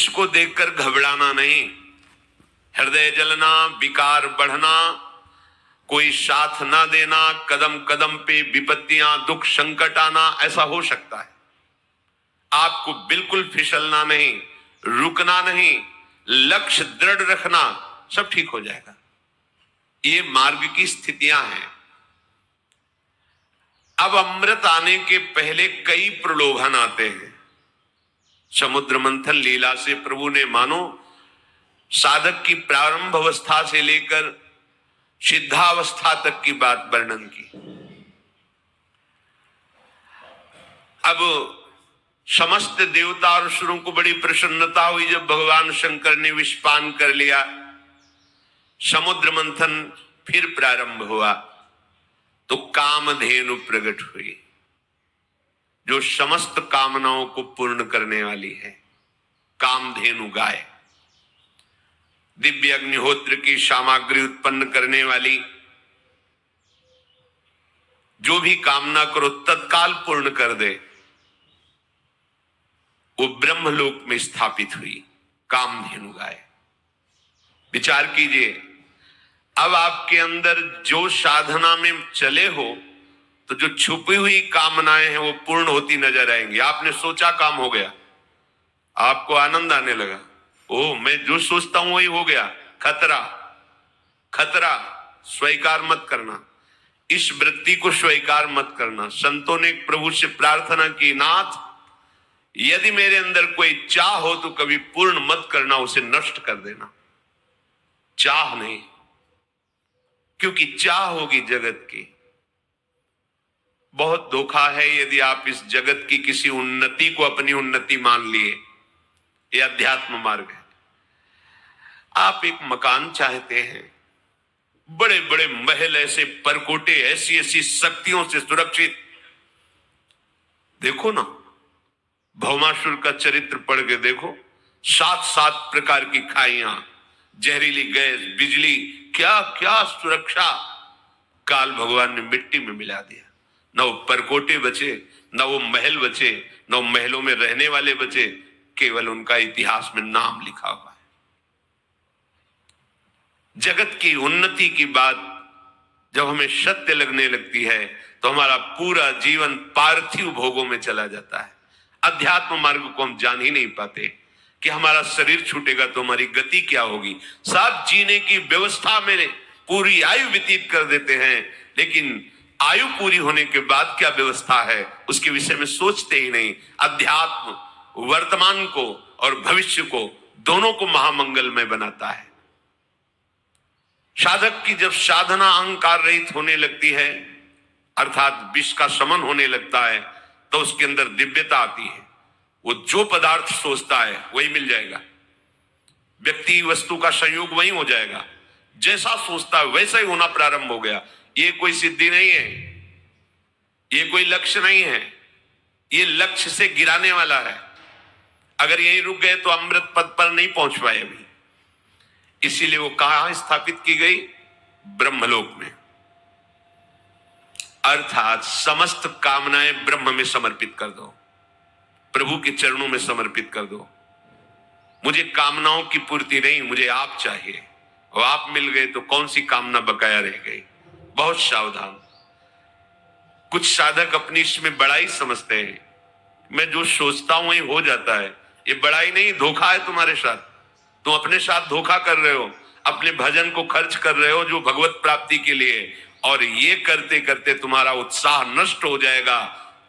विष को देखकर घबराना नहीं, हृदय जलना, विकार बढ़ना, कोई साथ ना देना, कदम कदम पे विपत्तियां, दुख, संकट आना, ऐसा हो सकता है। आपको बिल्कुल फिसलना नहीं, रुकना नहीं, लक्ष्य दृढ़ रखना, सब ठीक हो जाएगा। ये मार्ग की स्थितियां हैं। अब अमृत आने के पहले कई प्रलोभन आते हैं। समुद्र मंथन लीला से प्रभु ने मानो साधक की प्रारंभ अवस्था से लेकर सिद्धावस्था तक की बात वर्णन की। अब समस्त देवता और असुरों को बड़ी प्रसन्नता हुई जब भगवान शंकर ने विषपान कर लिया। समुद्र मंथन फिर प्रारंभ हुआ तो कामधेनु प्रकट हुई, जो समस्त कामनाओं को पूर्ण करने वाली है। कामधेनु गाय, दिव्य अग्निहोत्र की सामग्री उत्पन्न करने वाली, जो भी कामना करो तत्काल पूर्ण कर दे, वो ब्रह्मलोक में स्थापित हुई कामधेनु गाय। विचार कीजिए, अब आपके अंदर जो साधना में चले हो तो जो छुपी हुई कामनाएं हैं वो पूर्ण होती नजर आएंगी। आपने सोचा काम हो गया, आपको आनंद आने लगा, ओ मैं जो सोचता हूं वही हो गया। खतरा, खतरा स्वीकार मत करना, इस वृत्ति को स्वीकार मत करना। संतों ने प्रभु से प्रार्थना की, नाथ यदि मेरे अंदर कोई चाह हो तो कभी पूर्ण मत करना, उसे नष्ट कर देना। चाह नहीं, क्योंकि चाह होगी जगत की। बहुत धोखा है यदि आप इस जगत की किसी उन्नति को अपनी उन्नति मान लिए। यह अध्यात्म मार्ग है। आप एक मकान चाहते हैं, बड़े बड़े महल, ऐसे परकोटे, ऐसी ऐसी शक्तियों से सुरक्षित। देखो ना, भौमासुर का चरित्र पढ़ के देखो, 7 प्रकार की खाइयां, जहरीली गैस, बिजली, क्या क्या सुरक्षा काल भगवान ने मिट्टी में मिला दिया। न वो परकोटे बचे, न वो महल बचे, न वो महलों में रहने वाले बचे, केवल उनका इतिहास में नाम लिखा हुआ है। जगत की उन्नति की बात जब हमें सत्य लगने लगती है तो हमारा पूरा जीवन पार्थिव भोगों में चला जाता है। अध्यात्म मार्ग को हम जान ही नहीं पाते कि हमारा शरीर छूटेगा तो हमारी गति क्या होगी। सब जीने की व्यवस्था में पूरी आयु व्यतीत कर देते हैं, लेकिन आयु पूरी होने के बाद क्या व्यवस्था है उसके विषय में सोचते ही नहीं। अध्यात्म वर्तमान को और भविष्य को, दोनों को महामंगलमय बनाता है। साधक की जब साधना अहंकार रहित होने लगती है, अर्थात विष का शमन होने लगता है, तो उसके अंदर दिव्यता आती है। वो जो पदार्थ सोचता है वही मिल जाएगा, व्यक्ति वस्तु का संयोग वही हो जाएगा। जैसा सोचता है वैसा ही होना प्रारंभ हो गया। ये कोई सिद्धि नहीं है, ये कोई लक्ष्य नहीं है, ये लक्ष्य से गिराने वाला है। अगर यहीं रुक गए तो अमृत पद पर नहीं पहुंच पाए अभी। इसीलिए वो कहां स्थापित की गई? ब्रह्मलोक में। अर्थात समस्त कामनाएं ब्रह्म में समर्पित कर दो, प्रभु के चरणों में समर्पित कर दो। मुझे कामनाओं की पूर्ति नहीं, मुझे आप चाहिए। और आप मिल गए तो कौन सी कामना बकाया रह गई। बहुत सावधान। कुछ साधक अपनी इसमें बड़ाई समझते हैं, मैं जो सोचता हूं वही हो जाता है। ये बड़ाई नहीं, धोखा है तुम्हारे साथ। तुम अपने साथ धोखा कर रहे हो, अपने भजन को खर्च कर रहे हो जो भगवत प्राप्ति के लिए, और ये करते करते तुम्हारा उत्साह नष्ट हो जाएगा।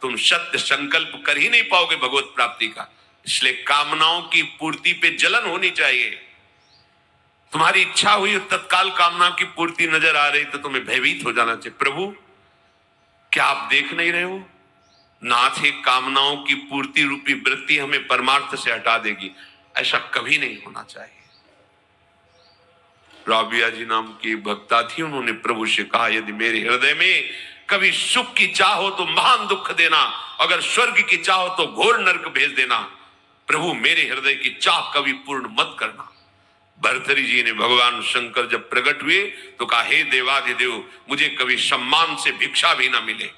तुम सत्य संकल्प कर ही नहीं पाओगे भगवत प्राप्ति का। इसलिए कामनाओं की पूर्ति पे जलन होनी चाहिए। तुम्हारी इच्छा हुई तत्काल कामना की पूर्ति नजर आ रही तो तुम्हें भयभीत हो जाना चाहिए। प्रभु क्या आप देख नहीं रहे हो? नाथ, एक कामनाओं की पूर्ति रूपी वृत्ति हमें परमार्थ से हटा देगी। ऐसा कभी नहीं होना चाहिए। राबिया जी नाम की भक्ता थी, उन्होंने प्रभु से कहा, यदि मेरे हृदय में कभी सुख की चाह हो तो महान दुख देना, अगर स्वर्ग की चाह हो तो घोर नरक भेज देना। प्रभु मेरे हृदय की चाह कभी पूर्ण मत करना। भर्तरी जी ने भगवान शंकर जब प्रकट हुए तो कहा, हे देवाधिदेव, मुझे कभी सम्मान से भिक्षा भी ना मिले।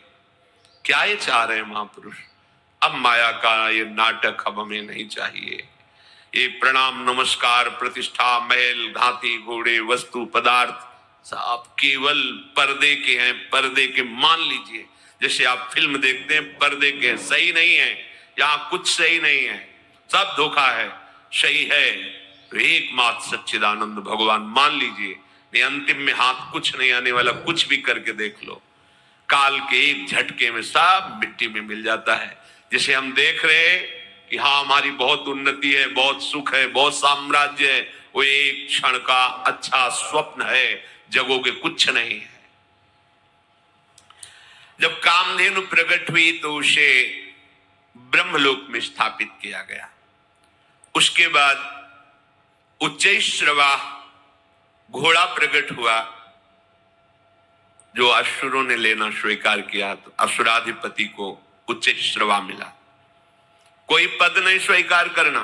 क्या ये चाह रहे हैं महापुरुष? अब माया का ये नाटक अब हमें नहीं चाहिए। ये प्रणाम नमस्कार प्रतिष्ठा महल घाती घोड़े वस्तु पदार्थ सब केवल पर्दे के हैं, पर्दे के। मान लीजिए जैसे आप फिल्म देखते हैं, पर्दे के, सही नहीं है, यहाँ कुछ सही नहीं है, सब धोखा है। सही है तो एकमात्र सच्चिदानंद भगवान मान लीजिए, नहीं अंतिम में हाथ कुछ नहीं आने वाला, कुछ भी करके देख लो, काल के एक झटके में सब मिट्टी में मिल जाता है। जिसे हम देख रहे हैं कि हाँ हमारी बहुत उन्नति है, बहुत सुख है, बहुत साम्राज्य है, वो एक क्षण का अच्छा स्वप्न है, जगोगे कुछ नहीं है। जब कामधेनु प्रकट हुई तो उसे ब्रह्मलोक में स्थापित किया गया। उसके बाद उच्चैश्रवा घोड़ा प्रकट हुआ, जो असुरों ने लेना स्वीकार किया, तो असुराधिपति को उच्चैश्रवा मिला। कोई पद नहीं स्वीकार करना,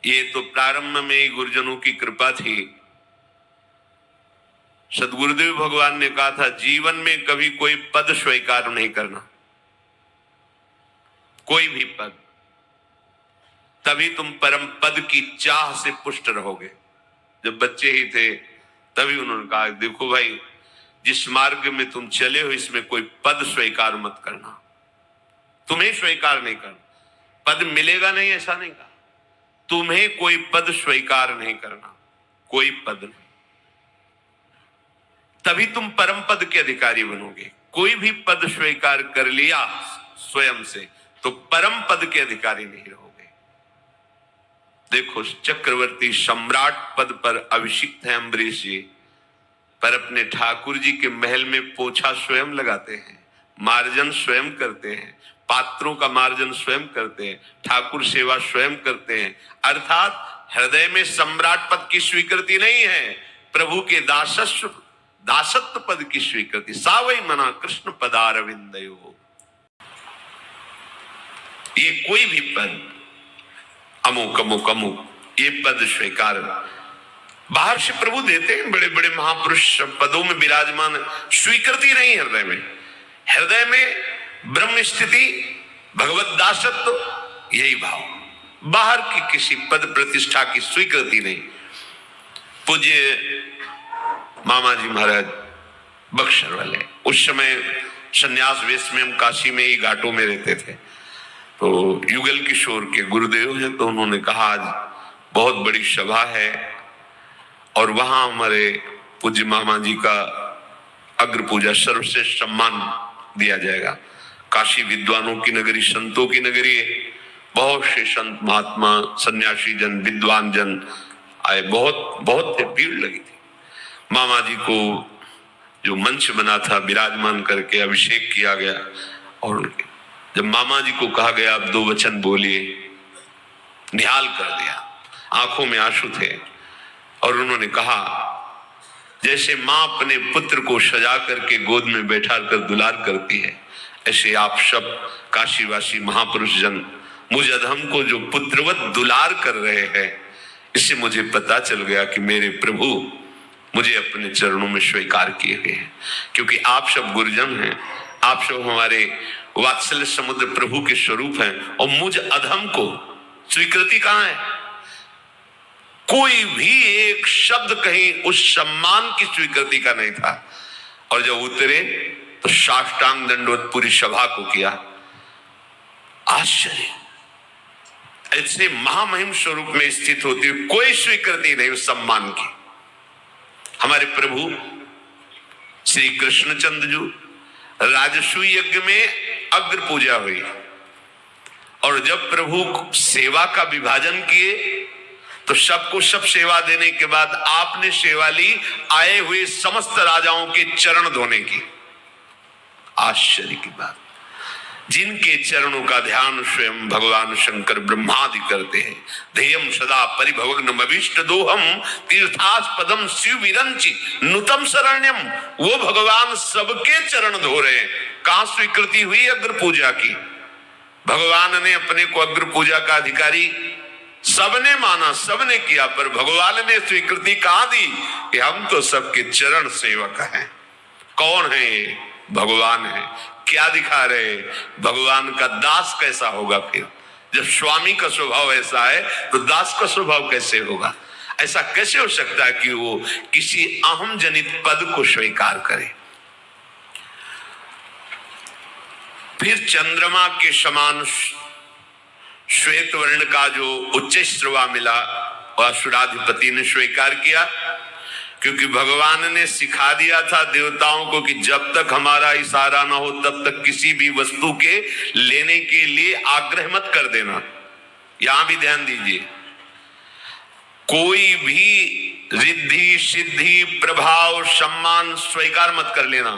ये तो प्रारंभ में ही गुरुजनों की कृपा थी। सदगुरुदेव भगवान ने कहा था जीवन में कभी कोई पद स्वीकार नहीं करना, कोई भी पद, तभी तुम परम पद की चाह से पुष्ट रहोगे। जब बच्चे ही थे तभी उन्होंने कहा देखो भाई, जिस मार्ग में तुम चले हो इसमें कोई पद स्वीकार मत करना, तुम्हें स्वीकार नहीं करना, पद मिलेगा नहीं ऐसा नहीं कहा, तुम्हें कोई पद स्वीकार नहीं करना, कोई पद नहीं, तभी तुम परम पद के अधिकारी बनोगे। कोई भी पद स्वीकार कर लिया स्वयं से तो परम पद के अधिकारी नहीं रहोगे। देखो चक्रवर्ती सम्राट पद पर अभिषिक्त है अम्बरीश जी, पर अपने ठाकुर जी के महल में पोछा स्वयं लगाते हैं, मार्जन स्वयं करते हैं, पात्रों का मार्जन स्वयं करते हैं, ठाकुर सेवा स्वयं करते हैं। अर्थात हृदय में सम्राट पद की स्वीकृति नहीं है, प्रभु के दासत्व पद की स्वीकृति। सावई मना कृष्ण पदारविंदयो, ये कोई भी पद अमुक अमुक अमुक ये पद स्वीकार बाहर से प्रभु देते हैं, बड़े बड़े महापुरुष पदों में विराजमान, स्वीकृति नहीं हृदय में। हृदय में ब्रह्म स्थिति, भगवत दासत्व, यही भाव, बाहर की किसी पद प्रतिष्ठा की स्वीकृति नहीं। पूज्य मामा जी महाराज बक्सर वाले, उस समय संन्यास वेश में हम काशी में ही घाटों में रहते थे, तो युगल किशोर के गुरुदेव हैं, तो उन्होंने कहा आज बहुत बड़ी सभा है और वहां हमारे पूज्य मामा जी का अग्र पूजा सर्वश्रेष्ठ सम्मान दिया जाएगा। काशी विद्वानों की नगरी, संतों की नगरी है, बहुत से संत महात्मा सन्यासी जन विद्वान जन आए, बहुत भीड़ लगी थी। मामा जी को जो मंच बना था विराजमान करके अभिषेक किया गया, और जब मामा जी को कहा गया आप दो वचन बोलिए, निहाल कर दिया, आंखों में आंसू थे, और उन्होंने कहा जैसे मां अपने पुत्र को सजा करके गोद में बैठा कर दुलार करती है, ऐसे आप सब काशीवासी महापुरुष जन मुझ अधम को जो पुत्रवत दुलार कर रहे हैं, इससे मुझे पता चल गया कि मेरे प्रभु मुझे अपने चरणों में स्वीकार किए हुए हैं। क्योंकि आप सब गुरुजन हैं, आप सब हमारे वात्सल्य समुद्र प्रभु के स्वरूप हैं, और मुझ अधम को स्वीकृति कहां है? कोई भी एक शब्द कहीं उस सम्मान की स्वीकृति का नहीं था। और जब उतरे तो साष्टांग दंडवत पूरी सभा को किया। आश्चर्य, ऐसे महामहिम स्वरूप में स्थित होती हुई कोई स्वीकृति नहीं उस सम्मान की। हमारे प्रभु श्री कृष्णचंद्र जी राजसूय यज्ञ में अग्र पूजा हुई, और जब प्रभु सेवा का विभाजन किए तो सबको सब सेवा देने के बाद आपने सेवा ली आए हुए समस्त राजाओं के चरण धोने की। आश्चर्य की बात, जिनके चरणों का ध्यान स्वयं भगवान शंकर ब्रह्मादि करते हैं। ध्येयम सदा परिभवग्नम अभीष्ट दोहम तीर्थास्पदम शिव विरंचि नुतम शरण्यम, वो भगवान सबके चरण धो रहे हैं। कहां स्वीकृति हुई अग्र पूजा की? भगवान ने अपने को अग्र पूजा का अधिकारी सबने माना, सबने किया, पर भगवान ने स्वीकृति कहां दी कि हम तो सबके चरण सेवक हैं। कौन है ये? भगवान है। क्या दिखा रहे? भगवान का दास कैसा होगा फिर जब स्वामी का स्वभाव ऐसा है तो दास का स्वभाव कैसे होगा? ऐसा कैसे हो सकता है कि वो किसी अहम जनित पद को स्वीकार करे? फिर चंद्रमा के समान श्वेत वर्ण का जो उच्च श्रवा मिला वह असुराधिपति ने स्वीकार किया, क्योंकि भगवान ने सिखा दिया था देवताओं को कि जब तक हमारा इशारा ना हो तब तक किसी भी वस्तु के लेने के लिए आग्रह मत कर देना। यहां भी ध्यान दीजिए, कोई भी रिद्धि सिद्धि प्रभाव सम्मान स्वीकार मत कर लेना।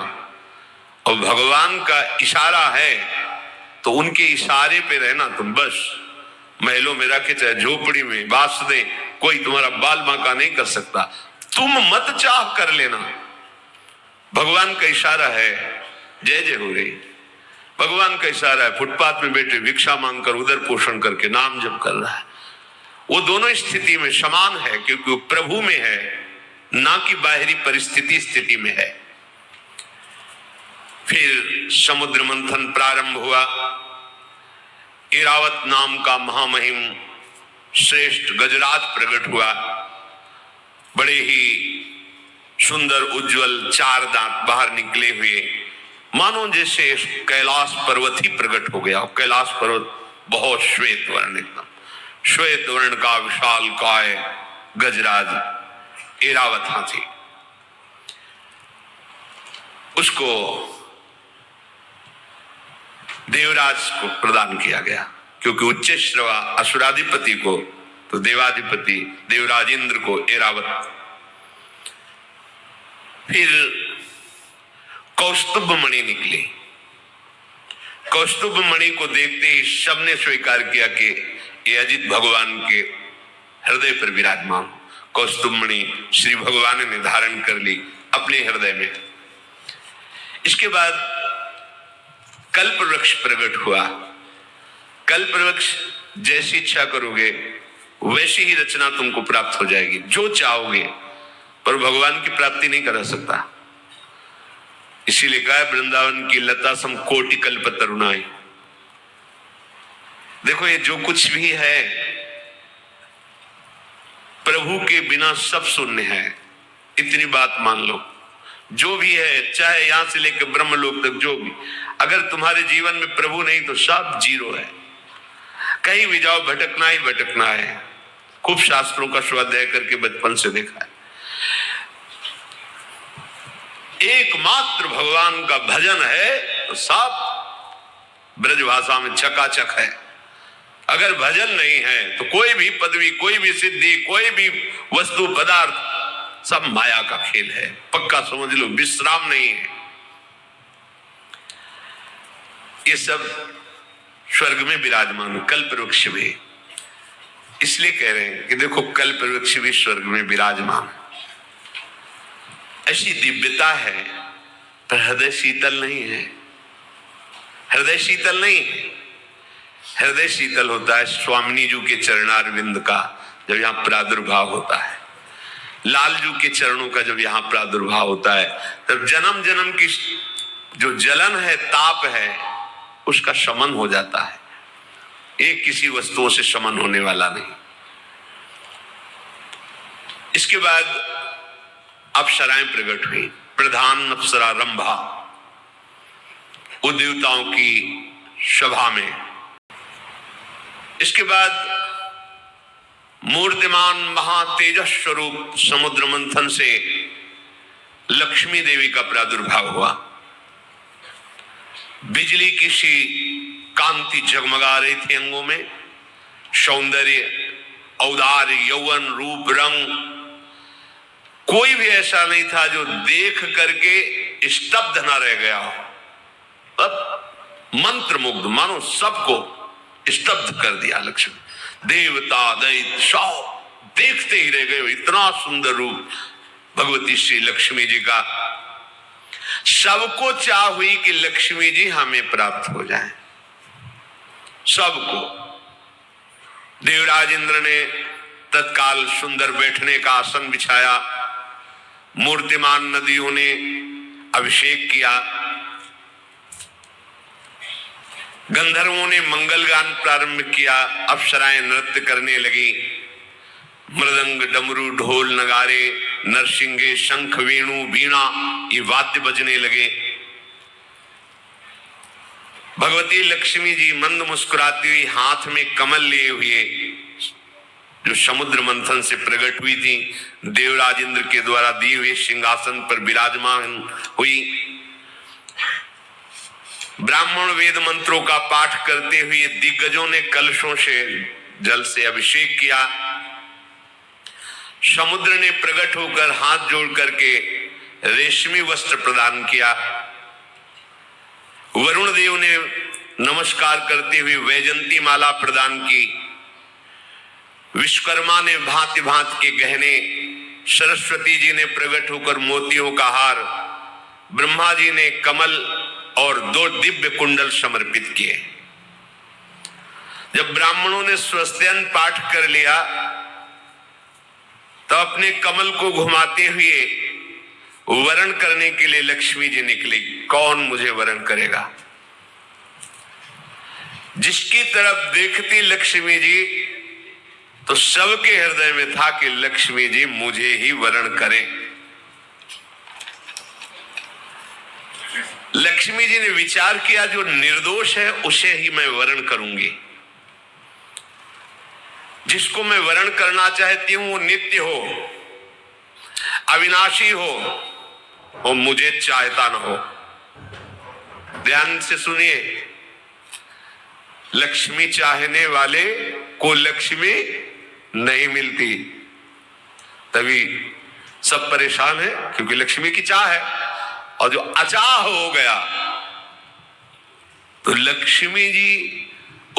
और भगवान का इशारा है तो उनके इशारे पे रहना तुम। बस महलों में रखे चाहे झोपड़ी में बास दे, कोई तुम्हारा बाल बांका नहीं कर सकता। तुम मत चाह कर लेना, भगवान का इशारा है। जय जय हो रही, भगवान का इशारा है। फुटपाथ में बैठे भिक्षा मांगकर उदर पोषण करके नाम जप कर रहा है, वो दोनों स्थिति में समान है, क्योंकि वो प्रभु में है, ना कि बाहरी परिस्थिति स्थिति में है। फिर समुद्र मंथन प्रारंभ हुआ। इरावत नाम का महामहिम श्रेष्ठ गजराज प्रकट हुआ। बड़े ही सुंदर उज्जवल 4 दांत बाहर निकले हुए, मानो जैसे कैलाश पर्वत ही प्रकट हो गया। कैलाश पर्वत बहुत श्वेत वर्ण, एकदम श्वेत वर्ण का विशाल काय गजराज इरावत हाथी। उसको देवराज को प्रदान किया गया, क्योंकि उच्च श्रवा असुराधिपति को तो देवाधिपति देवराज इंद्र को एरावत। फिर कौस्तुभ मणि निकली। कौस्तुभ मणि को देखते ही सबने स्वीकार किया कि ये अजित भगवान के हृदय पर विराजमान। कौस्तुभ मणि श्री भगवान ने धारण कर ली अपने हृदय में। इसके बाद कल्प वृक्ष प्रकट हुआ। कल्प वृक्ष जैसी इच्छा करोगे वैसी ही रचना तुमको प्राप्त हो जाएगी, जो चाहोगे, पर भगवान की प्राप्ति नहीं करा सकता। इसीलिए कहा वृंदावन की लता सम कोटि कल्प तरुणाई। देखो, ये जो कुछ भी है प्रभु के बिना सब शून्य है, इतनी बात मान लो। जो भी है, चाहे यहां से लेकर ब्रह्मलोक तक जो भी, अगर तुम्हारे जीवन में प्रभु नहीं तो सब जीरो है। कहीं भी जाओ भटकना ही भटकना है। खूब शास्त्रों का स्वाध्याय करके बचपन से देखा है। एकमात्र भगवान का भजन है तो सब ब्रजभाषा में चकाचक है। अगर भजन नहीं है तो कोई भी पदवी, कोई भी सिद्धि, कोई भी वस्तु पदार्थ सब माया का खेल है। पक्का समझ लो, विश्राम नहीं है। ये सब स्वर्ग में विराजमान, कल्प वृक्ष भी। इसलिए कह रहे हैं कि देखो कल्प वृक्ष भी स्वर्ग में विराजमान। ऐसी दिव्यता है, पर हृदय शीतल नहीं है। हृदय शीतल नहीं है। हृदय शीतल होता है स्वामिनी जी के चरणारविंद का जब यहाँ प्रादुर्भाव होता है, लालजू के चरणों का जब यहाँ प्रादुर्भाव होता है, तब जन्म जन्म की जो जलन है, ताप है, उसका शमन हो जाता है। एक किसी वस्तुओं से शमन होने वाला नहीं। इसके बाद अप्सराएं प्रकट हुई। प्रधान अप्सरा रंभा देवताओं की सभा में। इसके बाद मूर्तिमान महातेजस स्वरूप समुद्र मंथन से लक्ष्मी देवी का प्रादुर्भाव हुआ। बिजली की सी कांति जगमगा रही थी अंगों में। सौंदर्य, औदार्य, यौवन, रूप, रंग, कोई भी ऐसा नहीं था जो देख करके स्तब्ध ना रह गया हो। अब मंत्र मुग्ध, मानो सबको स्तब्ध कर दिया लक्ष्मी। देवता दैत्य सब देखते ही रह गए। इतना सुंदर रूप भगवती श्री लक्ष्मी जी का। सबको चाह हुई कि लक्ष्मी जी हमें प्राप्त हो जाएं। सबको। देवराज इंद्र ने तत्काल सुंदर बैठने का आसन बिछाया। मूर्तिमान नदियों ने अभिषेक किया। गंधर्वों ने मंगल गान प्रारंभ किया, अप्सराएं नृत्य करने लगी, मृदंग, डमरू, ढोल, नगारे, नरसिंगे, शंख, वेणु, वीणा ये वाद्य बजने लगे। भगवती लक्ष्मी जी मंद मुस्कुराती हुई हाथ में कमल लिए हुए, जो समुद्र मंथन से प्रकट हुई थी, देवराज इंद्र के द्वारा दिए हुए सिंहासन पर विराजमान हुई। ब्राह्मण वेद मंत्रों का पाठ करते हुए दिग्गजों ने कलशों से जल से अभिषेक किया। समुद्र ने प्रकट होकर हाथ जोड़ करके रेशमी वस्त्र प्रदान किया। वरुण देव ने नमस्कार करते हुए वैजंती माला प्रदान की। विश्वकर्मा ने भांति भांति के गहने, सरस्वती जी ने प्रकट होकर मोतियों का हार, ब्रह्मा जी ने कमल और 2 दिव्य कुंडल समर्पित किए। जब ब्राह्मणों ने स्वस्त्यन पाठ कर लिया तो अपने कमल को घुमाते हुए वरण करने के लिए लक्ष्मी जी निकली। कौन मुझे वरण करेगा? जिसकी तरफ देखती लक्ष्मी जी तो सबके हृदय में था कि लक्ष्मी जी मुझे ही वरण करें। लक्ष्मी जी ने विचार किया, जो निर्दोष है उसे ही मैं वरण करूंगी। जिसको मैं वरण करना चाहती हूं वो नित्य हो, अविनाशी हो और मुझे चाहता न हो। ध्यान से सुनिए, लक्ष्मी चाहने वाले को लक्ष्मी नहीं मिलती, तभी सब परेशान है, क्योंकि लक्ष्मी की चाह है। और जो अचाह हो गया तो लक्ष्मी जी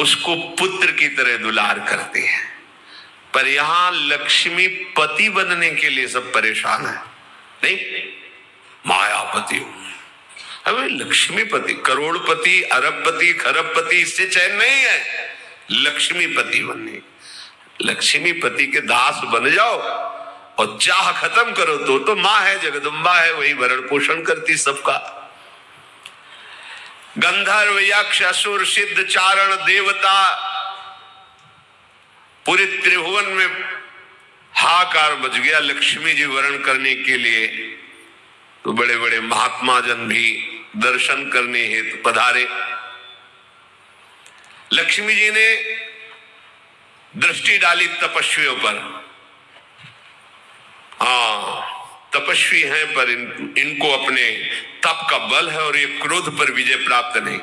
उसको पुत्र की तरह दुलार करते हैं। पर यहां लक्ष्मी पति बनने के लिए सब परेशान है। नहीं, मायापति हूं, अबे लक्ष्मीपति, करोड़पति, अरबपति, खरबपति, इससे चैन नहीं है। लक्ष्मीपति बनने, लक्ष्मीपति के दास बन जाओ और चाह खत्म करो तो मां है, जगदम्बा है, वही भरण पोषण करती सबका। गंधर्व, यक्ष, असुर, सिद्ध, चारण, देवता, पूरे त्रिभुवन में हाहाकार मच गया लक्ष्मी जी वरण करने के लिए। तो बड़े बड़े महात्मा जन भी दर्शन करने हेतु पधारे। लक्ष्मी जी ने दृष्टि डाली तपस्वियों पर। तपस्वी हैं पर इनको अपने तप का बल है और ये क्रोध पर विजय प्राप्त नहीं।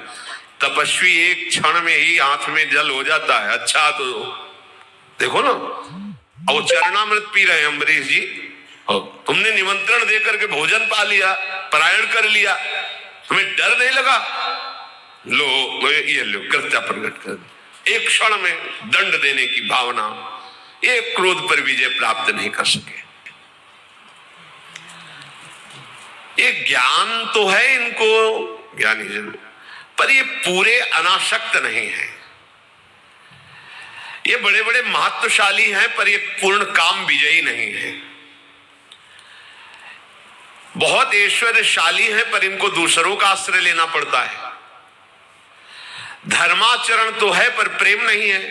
तपस्वी एक क्षण में ही आंख में जल हो जाता है। अच्छा, तो देखो ना, और चरणामृत पी रहे हैं अम्बरीश जी, और तुमने निमंत्रण देकर के भोजन पा लिया, परायण कर लिया, तुम्हें डर नहीं लगा? लो ये लो, कृत्या प्रकट कर। एक क्षण में दंड देने की भावना, एक क्रोध पर विजय प्राप्त नहीं कर सके। ये ज्ञान तो है इनको, ज्ञानी जन, पर ये पूरे अनासक्त नहीं है। ये बड़े बड़े महत्वशाली हैं पर ये पूर्ण काम विजयी नहीं है। बहुत ऐश्वर्यशाली हैं पर इनको दूसरों का आश्रय लेना पड़ता है। धर्माचरण तो है पर प्रेम नहीं है।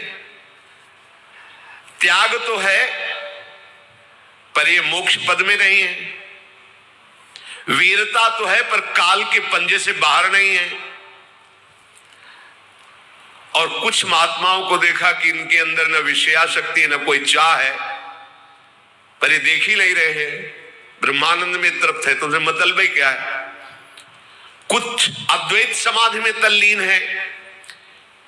त्याग तो है पर ये मोक्ष पद में नहीं है। वीरता तो है पर काल के पंजे से बाहर नहीं है। और कुछ महात्माओं को देखा कि इनके अंदर न विषयाशक्ति न कोई चाह है, पर ये देख ही नहीं रहे हैं। ब्रह्मानंद में तृप्त है, तुमसे मतलब ही क्या है? कुछ अद्वैत समाधि में तल्लीन है,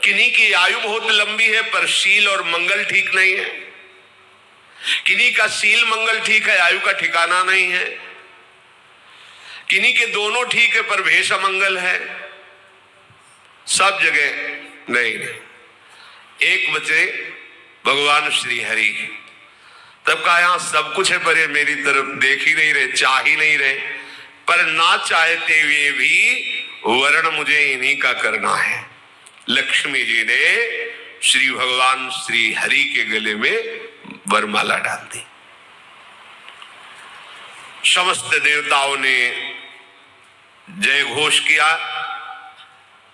किन्हीं की आयु बहुत लंबी है पर शील और मंगल ठीक नहीं है। किन्हीं का शील मंगल ठीक है, आयु का ठिकाना नहीं है। किन्हीं के दोनों ठीक है पर भेष अमंगल है। सब जगह नहीं। एक बचे भगवान श्री हरि। तब कहा यहां सब कुछ है पर ये मेरी तरफ देख ही नहीं रहे, चाह ही नहीं रहे। पर ना चाहते हुए भी वर्ण मुझे इन्हीं का करना है। लक्ष्मी जी ने श्री भगवान श्री हरि के गले में वरमाला डाल दी। समस्त देवताओं ने जय घोष किया।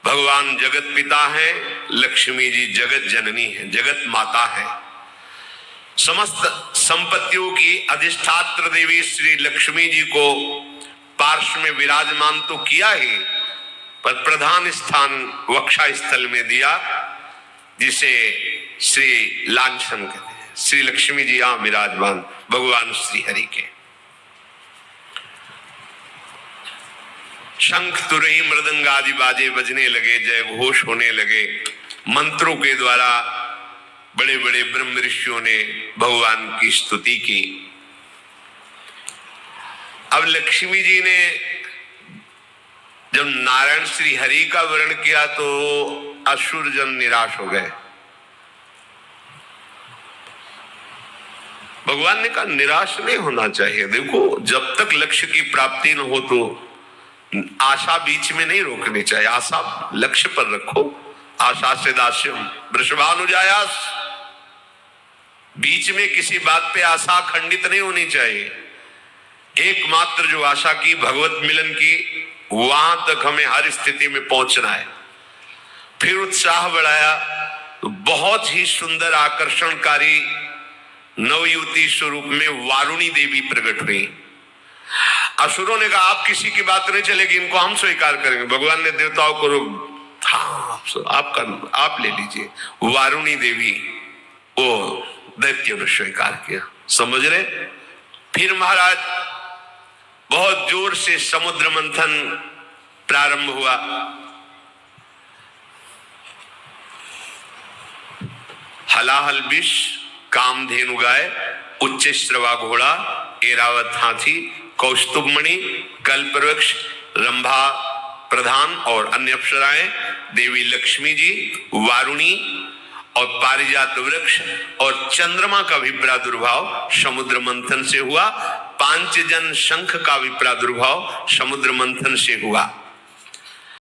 भगवान जगत पिता है, लक्ष्मी जी जगत जननी है, जगत माता है। समस्त संपत्तियों की अधिष्ठात्र देवी श्री लक्ष्मी जी को पार्श्व में विराजमान तो किया ही, पर प्रधान स्थान वक्षा स्थल में दिया, जिसे श्री लांछन कहते हैं। श्री लक्ष्मी जी यहां विराजमान भगवान श्री हरि के। शंख तुरही मृदंग आदि बाजे बजने लगे, जय घोष होने लगे। मंत्रों के द्वारा बड़े बड़े ब्रह्म ऋषियों ने भगवान की स्तुति की। अब लक्ष्मी जी ने जब नारायण श्री हरि का वर्ण किया तो असुर जन निराश हो गए। भगवान ने कहा निराश नहीं होना चाहिए। देखो, जब तक लक्ष्य की प्राप्ति न हो तो आशा बीच में नहीं रोकनी चाहिए। आशा लक्ष्य पर रखो। आशा से दास्यम वृषभानुजायास। बीच में किसी बात पे आशा खंडित नहीं होनी चाहिए। एकमात्र जो आशा की भगवत मिलन की, वहां तक हमें हर स्थिति में पहुंचना है। फिर उत्साह बढ़ाया तो बहुत ही सुंदर आकर्षणकारी नवयुवती स्वरूप में वारुणी देवी प्रकट हुई। असुरों ने कहा आप किसी की बात नहीं चलेगी, इनको हम स्वीकार करेंगे। भगवान ने देवताओं को आप ले लीजिए। वारुणी देवी वो दैत्यों ने स्वीकार किया। समझ रहे? फिर महाराज बहुत जोर से समुद्र मंथन प्रारंभ हुआ। हलाहल विष, कामधेनु गाय, उच्च श्रवा घोड़ा, एरावत हाथी, कौस्तुभमणि, कल्पवृक्ष, रंभा प्रधान और अन्य अप्सराएं, देवी लक्ष्मी जी, वारुणी और पारिजात वृक्ष और चंद्रमा का भी प्रादुर्भाव समुद्र मंथन से हुआ। पांचजन शंख का भी प्रादुर्भाव समुद्र मंथन से हुआ।